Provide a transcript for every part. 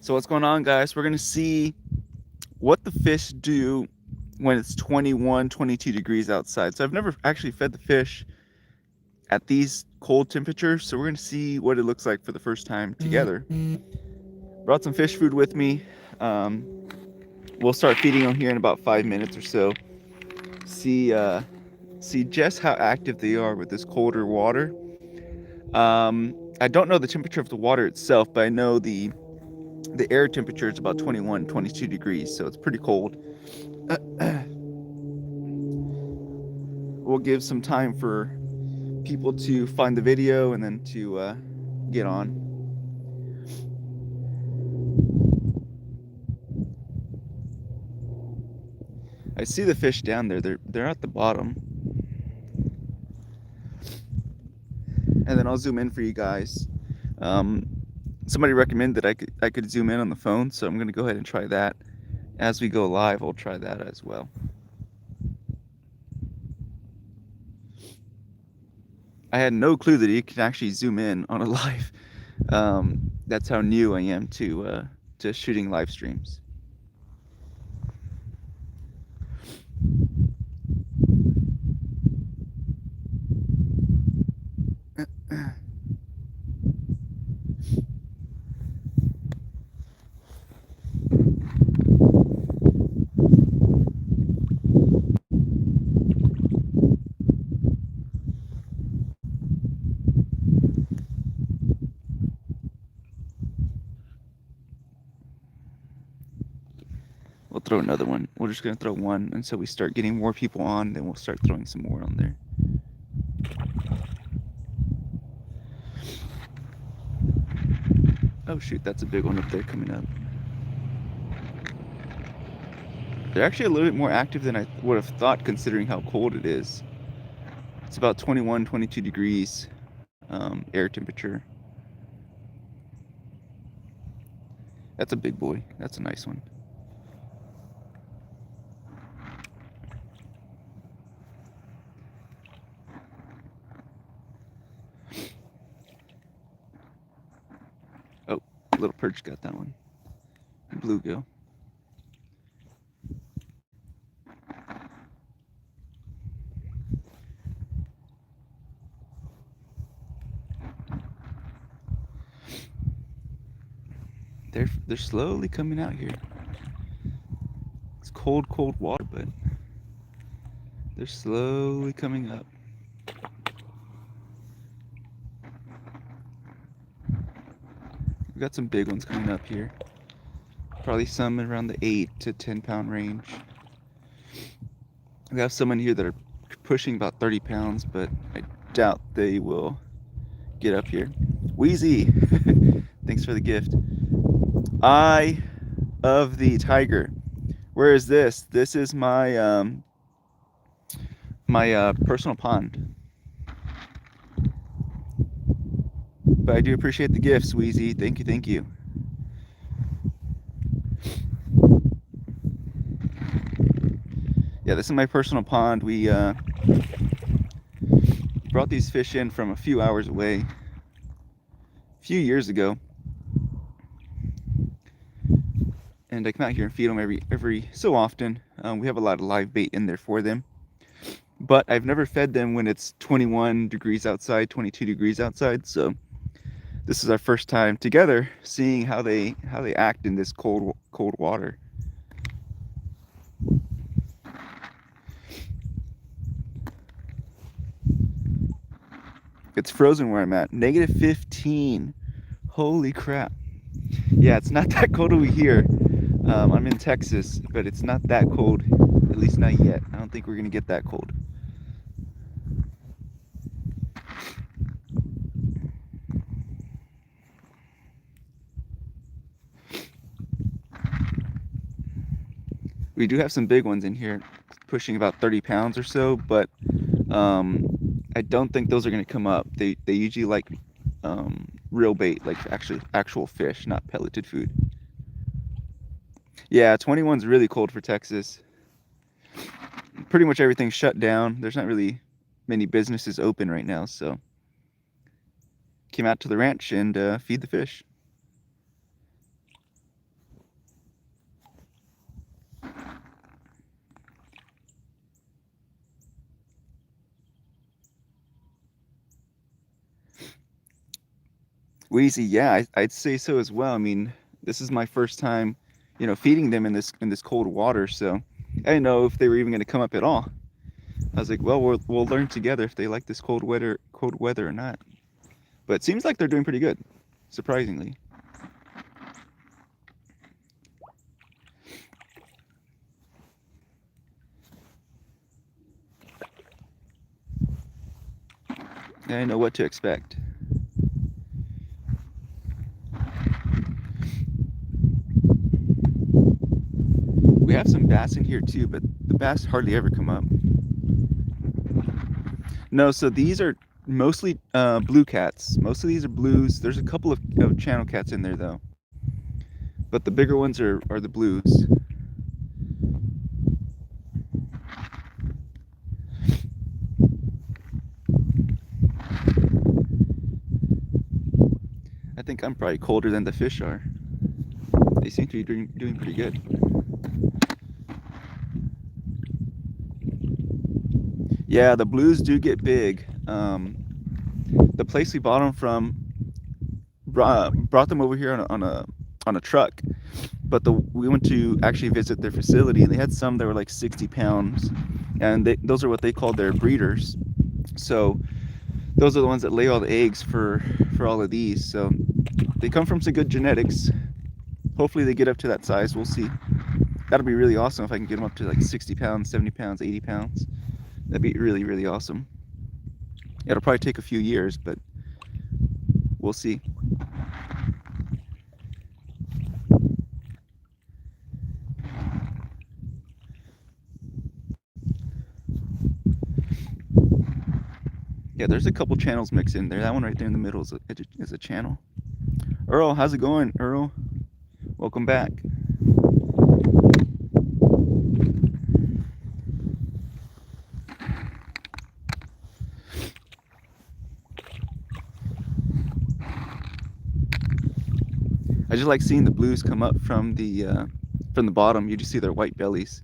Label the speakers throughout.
Speaker 1: So what's going on, guys? We're going to see what the fish do when it's 21, 22 degrees outside. So I've never actually fed the fish at these cold temperatures. So we're going to see what it looks like for the first time together. Brought some fish food with me. We'll start feeding them here in about 5 minutes or so. See just how active they are with this colder water. I don't know the temperature of the water itself, but I know the air temperature is about 21, 22 degrees, so it's pretty cold. We'll give some time for people to find the video and then to get on. I see the fish down there. They're at the bottom. And then I'll zoom in for you guys. Somebody recommended I could zoom in on the phone, so I'm gonna go ahead and try that. As we go live, I'll try that as well. I had no clue that you can actually zoom in on a live. That's how new I am to shooting live streams. We'll throw another one. We're just gonna throw one until we start getting more people on, then we'll start throwing some more on there. Oh shoot, that's a big one up there coming up. They're actually a little bit more active than I would have thought considering how cold it is. It's about 21, 22 degrees air temperature. That's a big boy. That's a nice one. Oh, little perch got that one. Bluegill. They're slowly coming out here. It's cold water, but they're slowly coming up. We've got some big ones coming up here. Probably some around the 8 to 10 pound range. We have some in here that are pushing about 30 pounds, but I doubt they will get up here. Wheezy, thanks for the gift. Eye of the tiger. Where is this? This is my personal pond. But I do appreciate the gifts, Wheezy. Thank you, thank you. Yeah, this is my personal pond. We brought these fish in from a few hours away a few years ago. And I come out here and feed them every so often. We have a lot of live bait in there for them. But I've never fed them when it's 21 degrees outside, 22 degrees outside. So this is our first time together seeing how they act in this cold water. It's frozen where I'm at. -15. Holy crap. Yeah, it's not that cold over here. I'm in Texas, but it's not that cold, at least not yet. I don't think we're gonna get that cold. We do have some big ones in here, pushing about 30 pounds or so, but I don't think those are gonna come up. They usually like real bait, like actual fish, not pelleted food. Yeah, 21's really cold for Texas. Pretty much everything's shut down. There's not really many businesses open right now, so came out to the ranch and feed the fish. Wheezy, yeah, I'd say so as well. I mean, this is my first time, feeding them in this cold water, so I didn't know if they were even going to come up at all. I was like, well, we'll learn together if they like this cold weather or not. But it seems like they're doing pretty good, surprisingly. I didn't know what to expect. We have some bass in here too, but the bass hardly ever come up. No, so these are mostly blue cats. Most of these are blues. There's a couple of channel cats in there though, but the bigger ones are the blues. I think I'm probably colder than the fish are. They seem to be doing pretty good. Yeah, the blues do get big. The place we bought them from brought them over here on a truck, but we went to actually visit their facility, and they had some that were like 60 pounds, and those are what they call their breeders. So those are the ones that lay all the eggs for all of these. So they come from some good genetics. Hopefully they get up to that size. We'll see. That'll be really awesome if I can get them up to like 60 pounds, 70 pounds, 80 pounds. That'd be really, really awesome. It'll probably take a few years, but we'll see. Yeah, there's a couple channels mixed in there. That one right there in the middle is a channel. Earl, how's it going, Earl? Welcome back. I just like seeing the blues come up from the bottom. You just see their white bellies.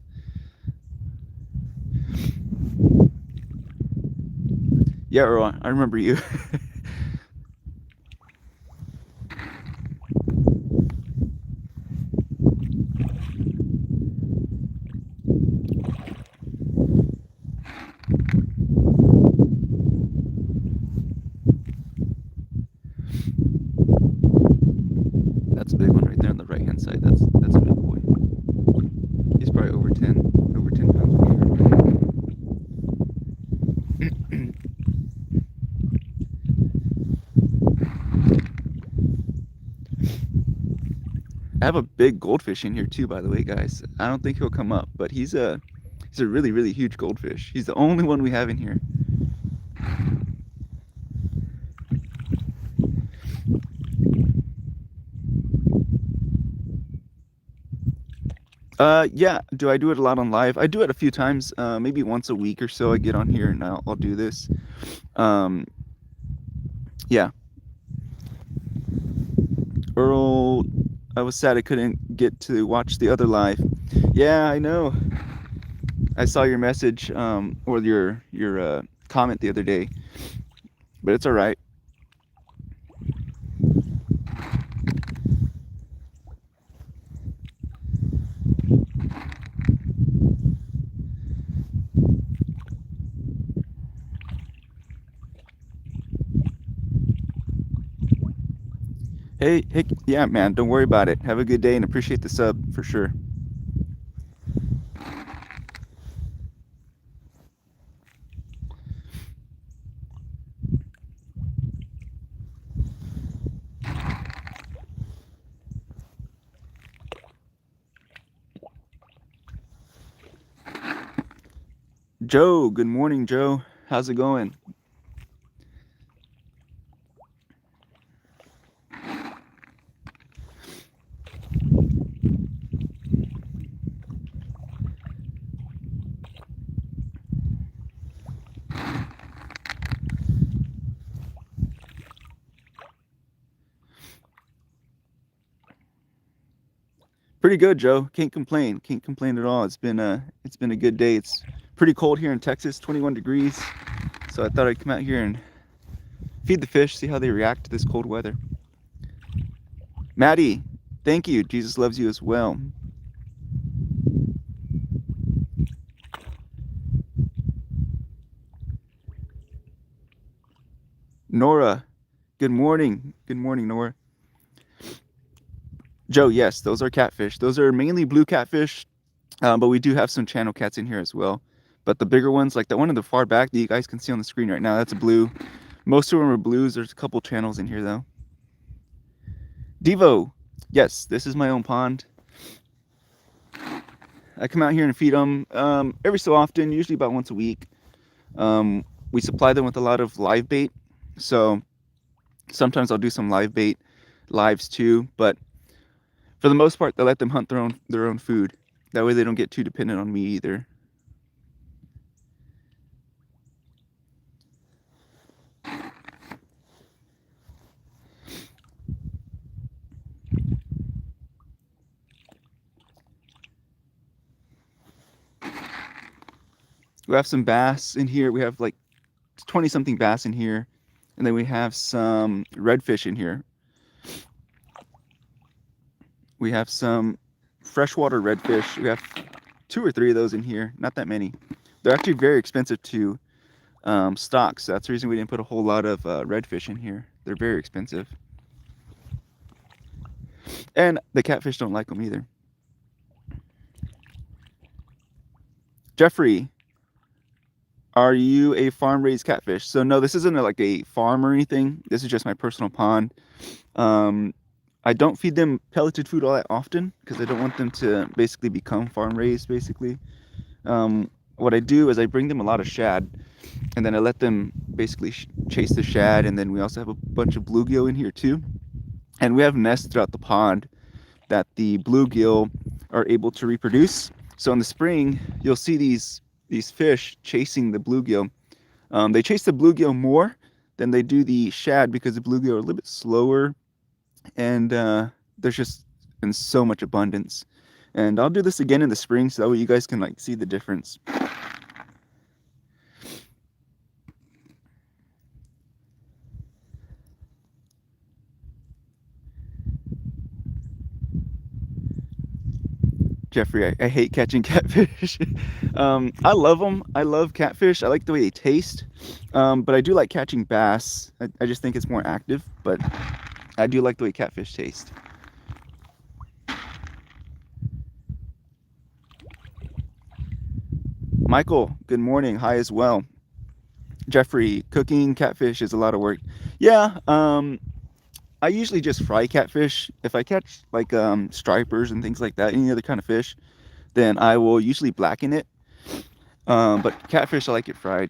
Speaker 1: Yeah, Earl, I remember you. That's a big one right there on the right hand side. That's a big boy. He's probably over 10 pounds for sure. I have a big goldfish in here too, by the way, guys. I don't think he'll come up, but he's a really, really huge goldfish. He's the only one we have in here. Yeah. Do I do it a lot on live? I do it a few times. Maybe once a week or so. I get on here and I'll do this. Um, yeah. Earl, I was sad I couldn't get to watch the other live. Yeah, I know. I saw your message, or your comment the other day, but it's all right. Hey, yeah, man, don't worry about it. Have a good day and appreciate the sub for sure. Joe, good morning, Joe. How's it going? Pretty good, Joe. Can't complain. Can't complain at all. It's been a good day. It's pretty cold here in Texas, 21 degrees. So I thought I'd come out here and feed the fish, see how they react to this cold weather. Maddie, thank you. Jesus loves you as well. Nora, good morning. Good morning, Nora. Joe, yes, those are catfish. Those are mainly blue catfish, but we do have some channel cats in here as well. But the bigger ones, like the one in the far back that you guys can see on the screen right now, that's a blue. Most of them are blues. There's a couple channels in here though. Devo, yes, this is my own pond. I come out here and feed them every so often, usually about once a week. We supply them with a lot of live bait, so sometimes I'll do some live bait lives too. But for the most part, they let them hunt their own food. That way, they don't get too dependent on me either. We have some bass in here. We have like 20 something bass in here, and then we have some redfish in here. We have some freshwater redfish. We have 2 or 3 of those in here, not that many. They're actually very expensive to stock, so that's the reason we didn't put a whole lot of redfish in here. They're very expensive, and the catfish don't like them either. Jeffrey, are you a farm-raised catfish? So no, this isn't like a farm or anything. This is just my personal pond. I don't feed them pelleted food all that often because I don't want them to basically become farm-raised, basically. What I do is I bring them a lot of shad, and then I let them basically chase the shad, and then we also have a bunch of bluegill in here too. And we have nests throughout the pond that the bluegill are able to reproduce. So in the spring, you'll see these fish chasing the bluegill. They chase the bluegill more than they do the shad because the bluegill are a little bit slower, and there's just in so much abundance. And I'll do this again in the spring so that way you guys can like see the difference. Jeffrey, I hate catching catfish. I love them. I love catfish. I like the way they taste. But I do like catching bass. I just think it's more active, but I do like the way catfish taste. Michael, good morning. Hi as well. Jeffrey, cooking catfish is a lot of work. Yeah, I usually just fry catfish. If I catch like stripers and things like that, any other kind of fish, then I will usually blacken it. But catfish, I like it fried.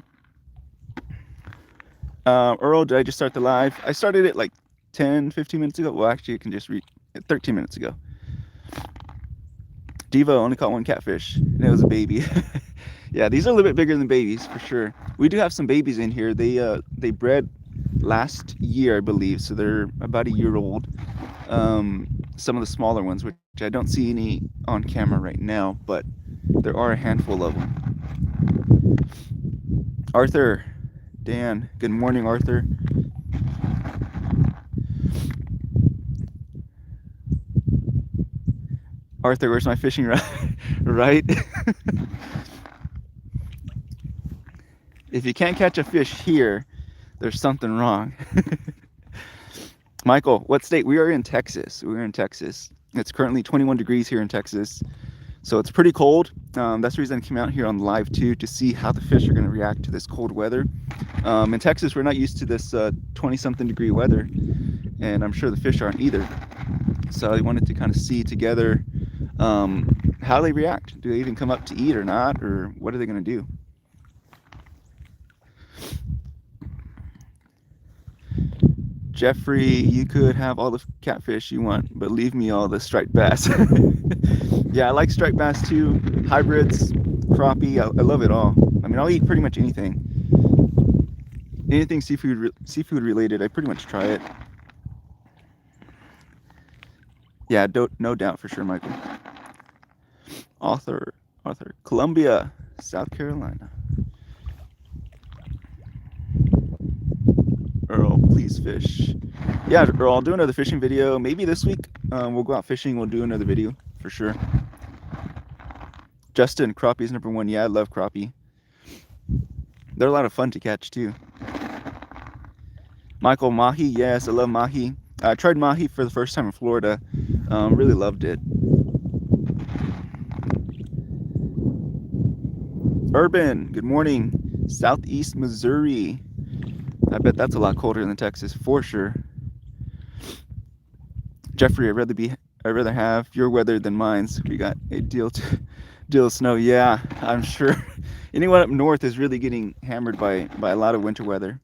Speaker 1: Earl, did I just start the live? I started it like 10, 15 minutes ago. Well, actually, it can just read 13 minutes ago. Devo only caught 1 catfish, and it was a baby. Yeah, these are a little bit bigger than babies for sure. We do have some babies in here. They bred last year, I believe, so they're about a year old. Some of the smaller ones, which I don't see any on camera right now, but there are a handful of them. Arthur, Dan, good morning, Arthur. Arthur, where's my fishing rod? Right? If you can't catch a fish here, there's something wrong. Michael, what state? We are in Texas. We're in Texas. It's currently 21 degrees here in Texas. So it's pretty cold. That's the reason I came out here on live too, to see how the fish are going to react to this cold weather. In Texas, we're not used to this 20-something degree weather, and I'm sure the fish aren't either. So I wanted to kind of see together how they react. Do they even come up to eat or not, or what are they going to do? Jeffrey, you could have all the catfish you want, but leave me all the striped bass. Yeah, I like striped bass too. Hybrids, crappie, I love it all. I mean, I'll eat pretty much anything. Anything seafood related, I pretty much try it. Yeah, no doubt for sure, Michael. Arthur, Columbia, South Carolina. Earl, please fish. Yeah, Earl, I'll do another fishing video. Maybe this week we'll go out fishing. We'll do another video for sure. Justin, crappie's number one. Yeah, I love crappie. They're a lot of fun to catch too. Michael, mahi. Yes, I love mahi. I tried mahi for the first time in Florida. Really loved it. Urban, good morning. Southeast Missouri. I bet that's a lot colder than Texas for sure. Jeffrey, I'd rather have your weather than mine's. We got a deal of snow. Yeah, I'm sure. Anyone up north is really getting hammered by a lot of winter weather.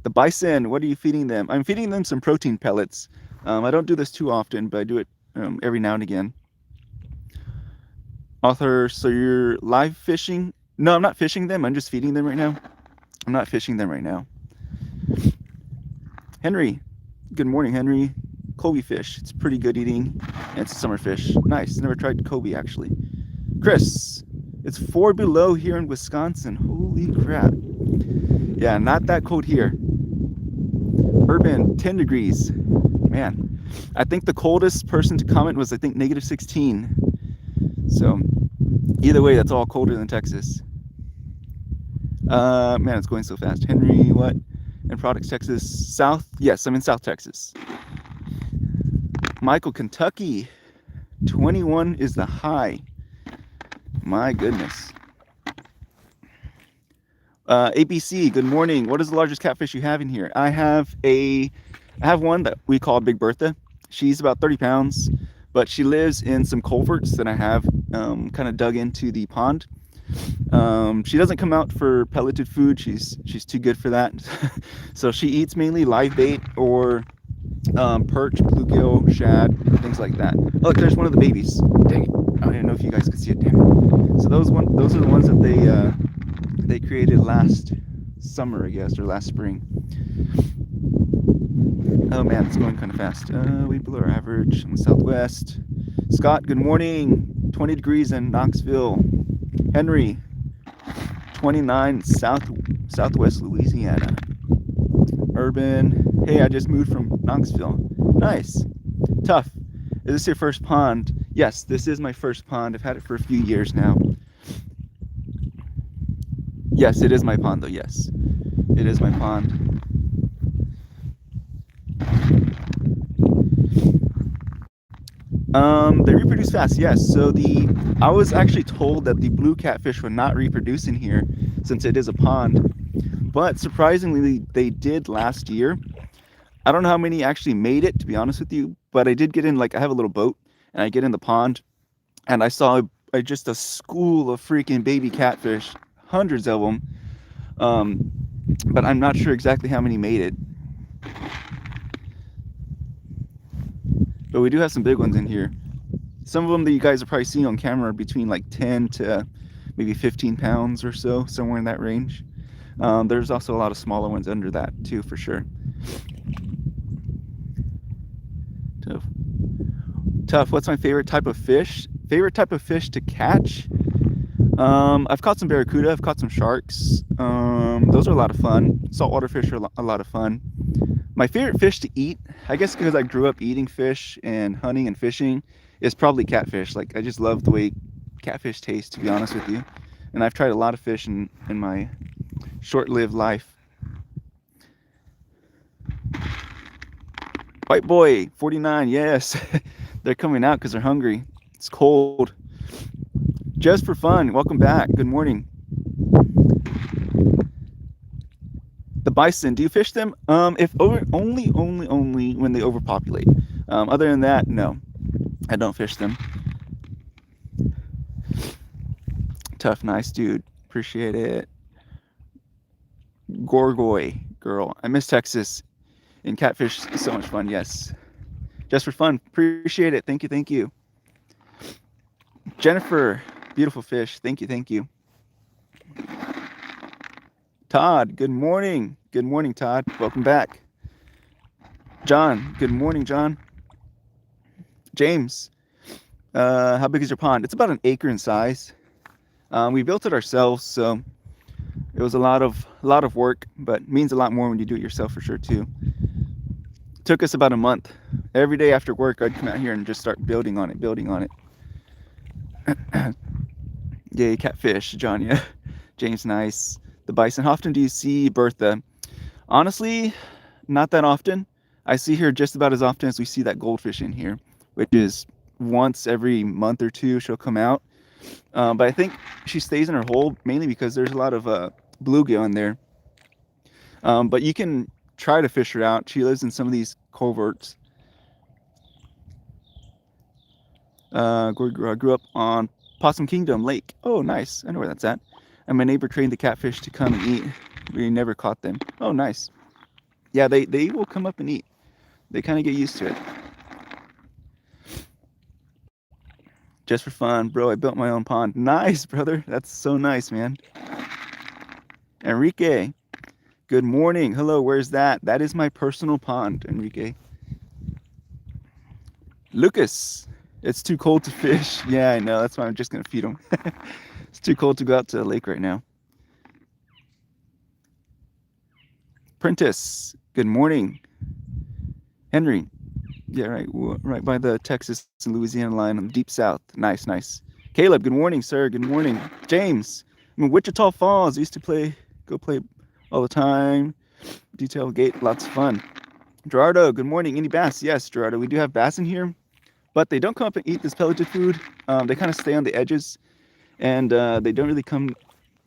Speaker 1: The bison, what are you feeding them? I'm feeding them some protein pellets. I don't do this too often, but I do it every now and again. Author, so you're live fishing? No, I'm not fishing them. I'm just feeding them right now. I'm not fishing them right now. Henry, good morning, Henry. Kobe fish, it's pretty good eating. And it's a summer fish. Nice, never tried Kobe actually. Chris, it's 4 below here in Wisconsin. Holy crap. Yeah, not that cold here. Urban, 10 degrees. Man, I think the coldest person to comment was, I think, -16. So, either way, that's all colder than Texas. Man, it's going so fast. Henry, what? In Products, Texas. South? Yes, I'm in South Texas. Michael, Kentucky. 21 is the high. My goodness. ABC, good morning. What is the largest catfish you have in here? I have one that we call Big Bertha. She's about 30 pounds, but she lives in some culverts that I have kind of dug into the pond. She doesn't come out for pelleted food. She's too good for that. So she eats mainly live bait or perch, bluegill, shad, things like that. Look, there's one of the babies. Dang it. I don't even know if you guys could see it. Damn it. So those are the ones that they created last summer, I guess, or last spring. Oh man, it's going kind of fast. Way below our average in the southwest. Scott, good morning. 20 degrees in Knoxville. Henry, 29 southwest Louisiana. Urban, hey, I just moved from Knoxville. Nice. Tough. Is this your first pond? Yes, this is my first pond. I've had it for a few years now. Yes, it is my pond though, yes. It is my pond. They reproduce fast, yes. So I was actually told that the blue catfish would not reproduce in here since it is a pond. But surprisingly, they did last year. I don't know how many actually made it, to be honest with you, but I did get in, like, I have a little boat, and I get in the pond, and I saw just a school of freaking baby catfish, hundreds of them, but I'm not sure exactly how many made it. But we do have some big ones in here. Some of them that you guys are probably seeing on camera are between like 10 to maybe 15 pounds or so, somewhere in that range. There's also a lot of smaller ones under that too, for sure. Tough. What's my favorite type of fish? Favorite type of fish to catch? I've caught some barracuda. I've caught some sharks. Those are a lot of fun. Saltwater fish are a lot of fun. My favorite fish to eat, I guess because I grew up eating fish and hunting and fishing, is probably catfish. Like, I just love the way catfish taste, to be honest with you. And I've tried a lot of fish in my short-lived life. White boy, 49, yes. They're coming out because they're hungry. It's cold. Just for fun, welcome back. Good morning. The bison, do you fish them? Only when they overpopulate. Other than that, no, I don't fish them. Tough, nice dude. Appreciate it. Gorgoy girl, I miss Texas. And catfish is so much fun. Yes, just for fun. Appreciate it. Thank you. Jennifer, beautiful fish. Thank you. Todd, good morning. Good morning, Todd. Welcome back. John, good morning, John. James, how big is your pond? It's about an acre in size. We built it ourselves, so It was a lot of work, but means a lot more when you do it yourself for sure too. Took us about a month. Every day after work, I'd come out here and just start building on it. Yay, catfish, John. Yeah, James, nice. The bison. How often do you see Bertha? Honestly, not that often. I see her just about as often as we see that goldfish in here, which is once every month or two she'll come out. But I think she stays in her hole mainly because there's a lot of bluegill in there. But you can try to fish her out. She lives in some of these coverts. Grew up on Possum Kingdom Lake. Oh, nice. I know where that's at. And my neighbor trained the catfish to come and eat. We never caught them. Oh, nice. Yeah, they will come up and eat. They kind of get used to it. Just for fun, bro. I built my own pond. Nice, brother. That's so nice, man. Enrique, good morning. Hello, where's that? That is my personal pond, Enrique. Lucas, it's too cold to fish. Yeah, I know. That's why I'm just going to feed them. It's too cold to go out to the lake right now. Prentice, good morning. Henry, yeah, right by the Texas and Louisiana line on the deep south. Nice, nice. Caleb, good morning, sir. Good morning. James, I'm in Wichita Falls. Used to go play all the time. Detail gate, lots of fun. Gerardo, good morning. Any bass? Yes, Gerardo, we do have bass in here, but they don't come up and eat this pelleted food. They kind of stay on the edges, and they don't really come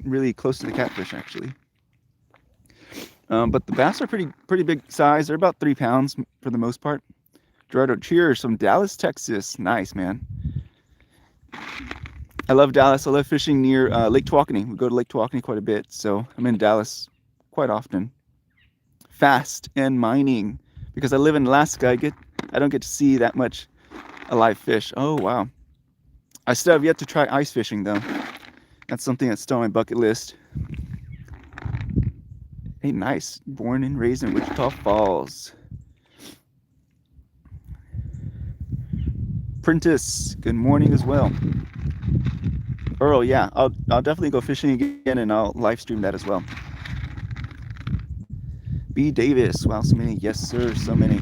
Speaker 1: really close to the catfish, actually. But the bass are pretty big size. They're about 3 pounds for the most part. Gerardo, cheers from Dallas, Texas. Nice, man. I love Dallas. I love fishing near Lake Tawakoni. We go to Lake Tawakoni quite a bit, so I'm in Dallas quite often. Fast and mining, because I live in Alaska. I don't get to see that much alive fish. Oh wow. I still have yet to try ice fishing though. That's something that's still on my bucket list. Hey, nice. Born and raised in Wichita Falls. Prentice, good morning as well. Earl, yeah, I'll definitely go fishing again, and I'll live stream that as well. B. Davis, wow, so many. Yes, sir, so many.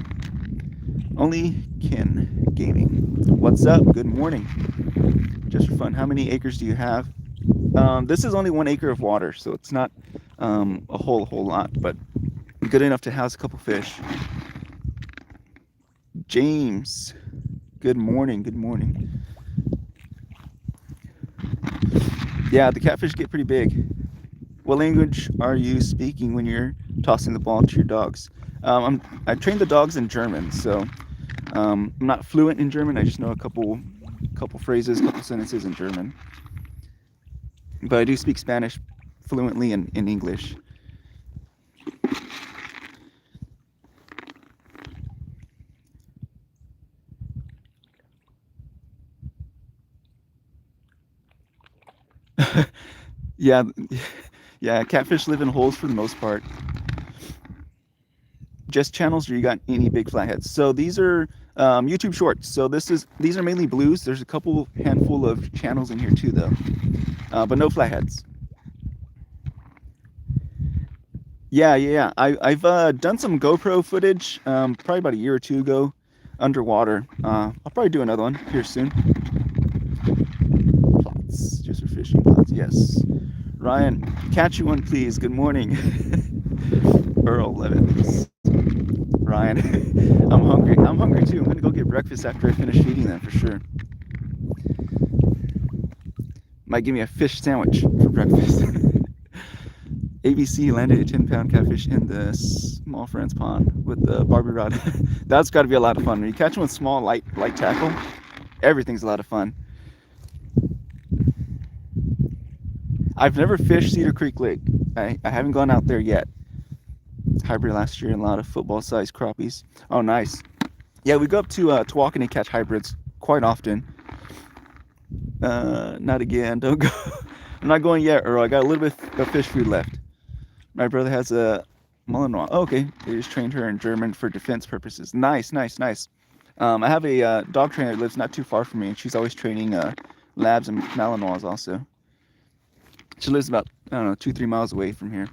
Speaker 1: Only Ken Gaming. What's up? Good morning. Just for fun, how many acres do you have? This is only 1 acre of water, so it's not a whole lot, but good enough to house a couple fish. James, good morning. Good morning. Yeah, the catfish get pretty big. What language are you speaking when you're tossing the ball to your dogs? I train the dogs in German, so I'm not fluent in German. I just know a couple phrases, couple sentences in German. But I do speak Spanish fluently and in English. Yeah, yeah, catfish live in holes for the most part. Just channels, or you got any big flatheads? So these are YouTube shorts. So these are mainly blues. There's a couple handful of channels in here too, though, but no flatheads. Yeah. I've done some GoPro footage, probably about a year or two ago, underwater. I'll probably do another one here soon. Plots, just for fishing plots. Yes. Ryan, catch you one, please. Good morning. Earl Levins. Ryan, I'm hungry. I'm hungry too. I'm gonna go get breakfast after I finish feeding them for sure. Might give me a fish sandwich for breakfast. ABC landed a 10-pound catfish in the small friend's pond with the Barbie rod. That's got to be a lot of fun. When you catch them with small, light tackle, everything's a lot of fun. I've never fished Cedar Creek Lake. I haven't gone out there yet. Hybrid last year and a lot of football-sized crappies. Oh, nice. Yeah, we go up to Tawakoni and catch hybrids quite often. Not again. Don't go. I'm not going yet, Earl. I got a little bit of fish food left. My brother has a Malinois. Oh, okay. They just trained her in German for defense purposes. Nice. I have a dog trainer that lives not too far from me, and she's always training labs and Malinois also. She lives about I don't know, 2-3 miles away from here.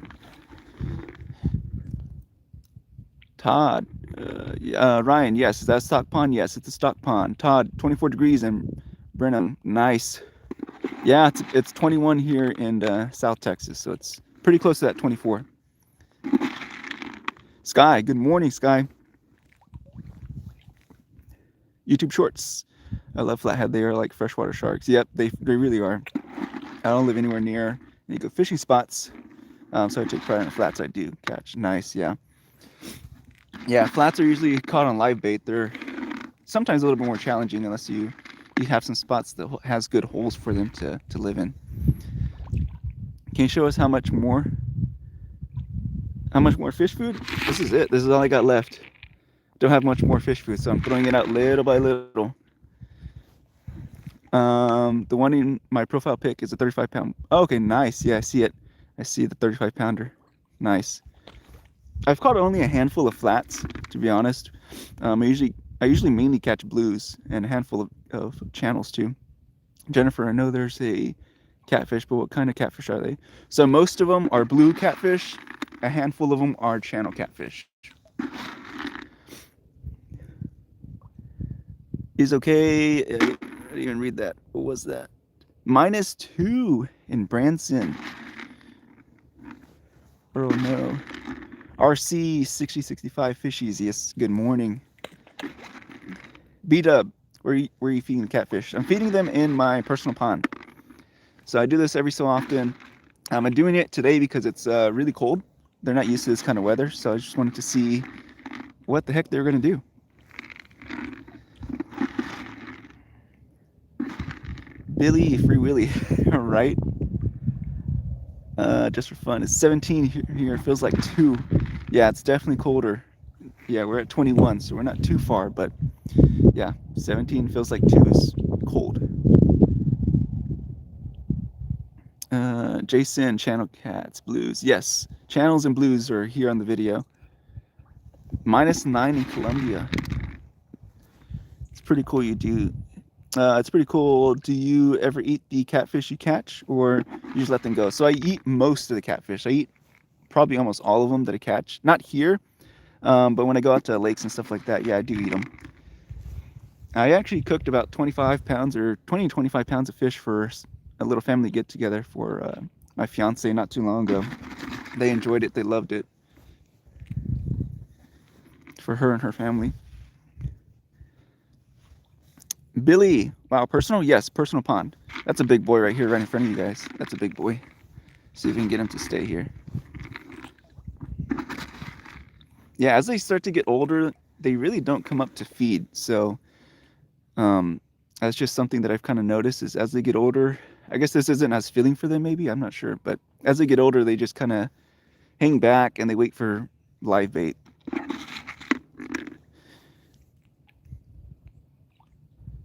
Speaker 1: Todd, Ryan, yes, is that a stock pond? Yes, it's a stock pond. Todd, 24 degrees in Brenham, nice. Yeah, it's 21 here in South Texas, so it's pretty close to that 24. Sky, good morning, Sky. YouTube Shorts. I love Flathead. They are like freshwater sharks. Yep, they really are. I don't live anywhere near any good fishing spots, so I take pride in the flats I do catch. Nice, yeah. Yeah, flats are usually caught on live bait. They're sometimes a little bit more challenging unless you have some spots that has good holes for them to live in. Can you show us how much more fish food? This is it. This is all I got left. Don't have much more fish food, so I'm throwing it out little by little. The one in my profile pic is a 35-pound. Oh, okay, nice. Yeah, I see it. I see the 35-pounder. Nice. I've caught only a handful of flats, to be honest. I usually mainly catch blues and a handful of channels too. Jennifer, I know there's a catfish, but what kind of catfish are they? So most of them are blue catfish. A handful of them are channel catfish. Is okay. I didn't even read that. What was that? -2 in Branson. Oh no. RC 6065 fishies. Yes, good morning. B-Dub, where are you feeding the catfish? I'm feeding them in my personal pond. So I do this every so often. I'm doing it today because it's really cold. They're not used to this kind of weather, so I just wanted to see what the heck they're going to do. Billy, Free Willy, right? Just for fun. It's 17 here. It feels like 2. Yeah, it's definitely colder. Yeah, we're at 21, so we're not too far, but yeah, 17 feels like 2 is cold. Jason, channel cats, blues. Yes, channels and blues are here on the video. -9 in Colombia. It's pretty cool you do. It's pretty cool. Do you ever eat the catfish you catch, or you just let them go? So I eat most of the catfish. I eat probably almost all of them that I catch. Not here, but when I go out to lakes and stuff like that, yeah, I do eat them. I actually cooked about 25 pounds or 20 to 25 pounds of fish for a little family get-together for my fiance not too long ago. They enjoyed it. They loved it. For her and her family. Billy, wow, personal? Yes, personal pond. That's a big boy right here, right in front of you guys. That's a big boy. See if we can get him to stay here. Yeah, as they start to get older, they really don't come up to feed. So that's just something that I've kind of noticed is as they get older, I guess this isn't as filling for them maybe, I'm not sure. But as they get older, they just kind of hang back and they wait for live bait.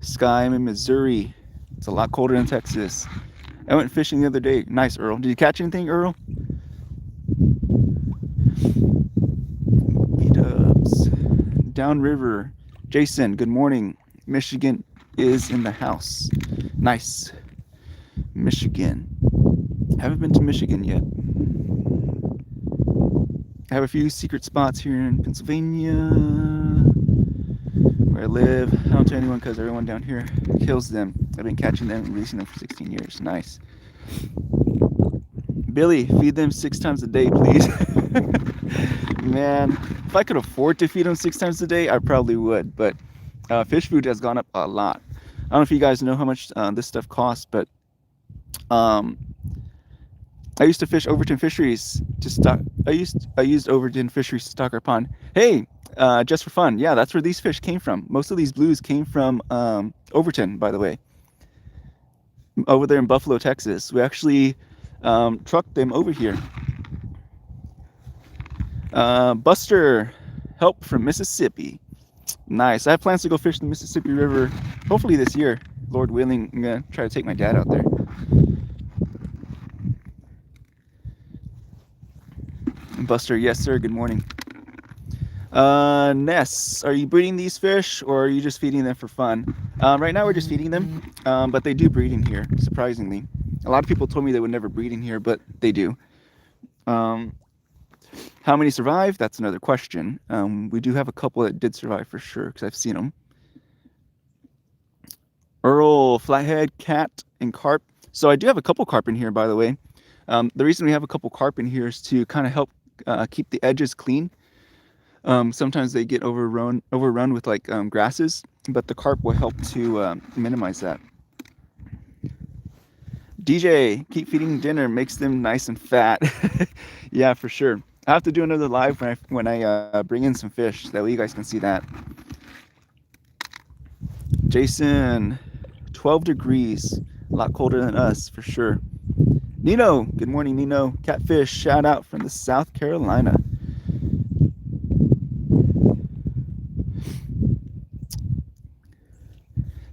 Speaker 1: Sky, I'm in Missouri. It's a lot colder in Texas. I went fishing the other day. Nice, Earl. Did you catch anything, Earl? B-dubs. Downriver. Jason, good morning. Michigan is in the house. Nice. Michigan. Haven't been to Michigan yet. I have a few secret spots here in Pennsylvania where I live. I don't tell anyone because everyone down here kills them. I've been catching them and releasing them for 16 years. Nice. Billy, feed them 6 times a day, please. Man, if I could afford to feed them 6 times a day, I probably would. But fish food has gone up a lot. I don't know if you guys know how much this stuff costs, but I used to fish Overton Fisheries to stock. I used Overton Fisheries to stock our pond. Hey, just for fun, yeah, that's where these fish came from. Most of these blues came from Overton, by the way. Over there in Buffalo, Texas. We actually trucked them over here. Buster, help from Mississippi. Nice. I have plans to go fish the Mississippi River, hopefully this year. Lord willing, I'm gonna try to take my dad out there. Buster, yes sir, good morning. Ness, are you breeding these fish or are you just feeding them for fun? Right now we're just feeding them, but they do breed in here, surprisingly. A lot of people told me they would never breed in here, but they do. Um, how many survive? That's another question. We do have a couple that did survive for sure because I've seen them. Earl, flathead, cat, and carp. So I do have a couple carp in here, by the way. The reason we have a couple carp in here is to kind of help keep the edges clean. Sometimes they get overrun with like grasses, but the carp will help to minimize that. DJ, keep feeding dinner, makes them nice and fat. Yeah, for sure. I have to do another live when I bring in some fish. That way you guys can see that. Jason, 12 degrees. A lot colder than us, for sure. Nino, good morning, Nino. Catfish, shout out from the South Carolina.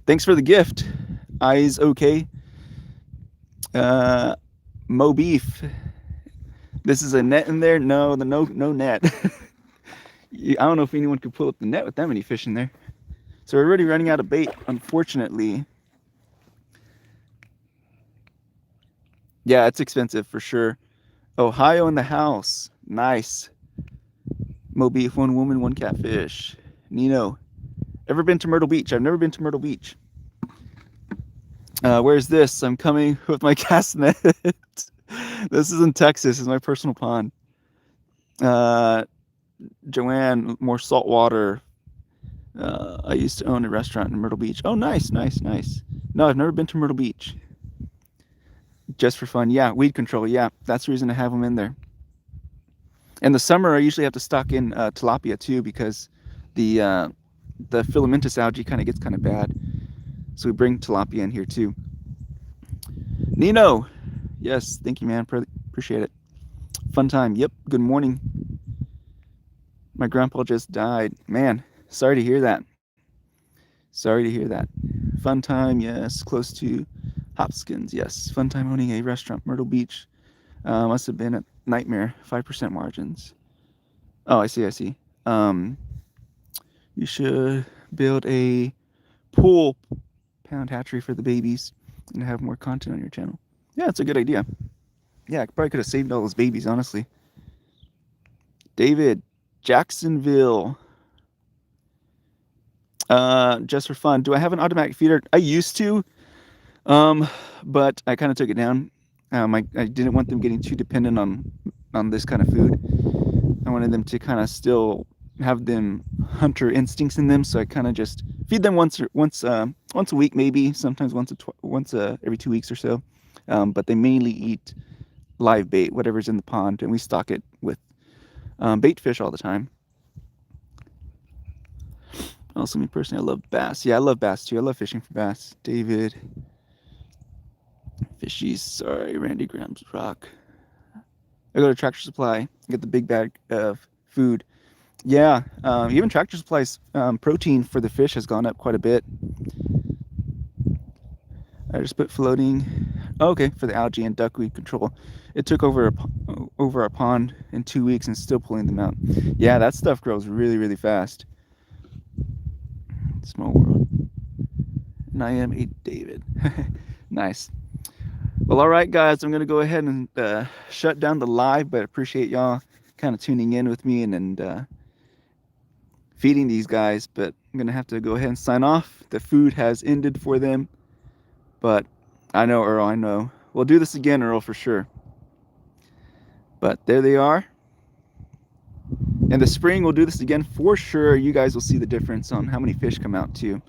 Speaker 1: Thanks for the gift. Eyes okay. Mo Beef. This is a net in there? No, no net. I don't know if anyone could pull up the net with that many fish in there. So we're already running out of bait, unfortunately. Yeah, it's expensive for sure. Ohio in the house. Nice. Mo Beef, one woman, one catfish. Nino. Ever been to Myrtle Beach? I've never been to Myrtle Beach. Where's this? I'm coming with my cast net. This is in Texas. This is my personal pond. Joanne, more salt water. I used to own a restaurant in Myrtle Beach. Oh, nice. No, I've never been to Myrtle Beach. Just for fun. Yeah, weed control. Yeah, that's the reason I have them in there. In the summer, I usually have to stock in tilapia too because the filamentous algae kind of gets kind of bad. So we bring tilapia in here too. Nino, yes, thank you, man. Appreciate it. Fun time. Yep. Good morning. My grandpa just died. Man, sorry to hear that. Fun time, yes. Close to Hopkins, yes. Fun time owning a restaurant, Myrtle Beach. Must have been a nightmare. 5% margins. Oh, I see. You should build a pool pound hatchery for the babies and have more content on your channel. Yeah, it's a good idea. Yeah, I probably could have saved all those babies, honestly. David, Jacksonville. Just for fun. Do I have an automatic feeder? I used to, but I kind of took it down. I didn't want them getting too dependent on this kind of food. I wanted them to kind of still have them hunter instincts in them, so I kind of just feed them once a week, maybe sometimes once every 2 weeks or so. But they mainly eat live bait, whatever's in the pond, and we stock it with bait fish all the time. Also, me personally, I love bass. Yeah, I love bass too. I love fishing for bass. David, fishies. Sorry, Randy Graham's rock. I go to Tractor Supply, get the big bag of food. Yeah, even Tractor Supply's protein for the fish has gone up quite a bit. I just put floating. Oh, okay, for the algae and duckweed control. It took over a pond in 2 weeks and still pulling them out. Yeah, that stuff grows really, really fast. Small world. And I am a David. Nice. Well, all right, guys, I'm going to go ahead and shut down the live, but I appreciate y'all kind of tuning in with me and feeding these guys. But I'm going to have to go ahead and sign off. The food has ended for them. But I know, Earl, I know. We'll do this again, Earl, for sure. But there they are. In the spring, we'll do this again for sure. You guys will see the difference on how many fish come out too.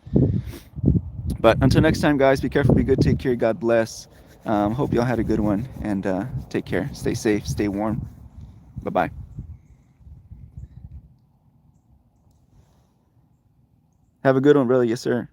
Speaker 1: But until next time, guys, be careful, be good, take care, God bless. Hope y'all had a good one, and take care. Stay safe, stay warm. Bye-bye. Have a good one, brother. Yes, sir.